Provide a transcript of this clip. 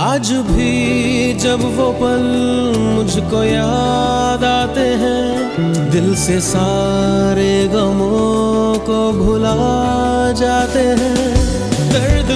आज भी जब वो पल मुझको याद आते हैं, दिल से सारे गमों को भुला जाते हैं। दर्द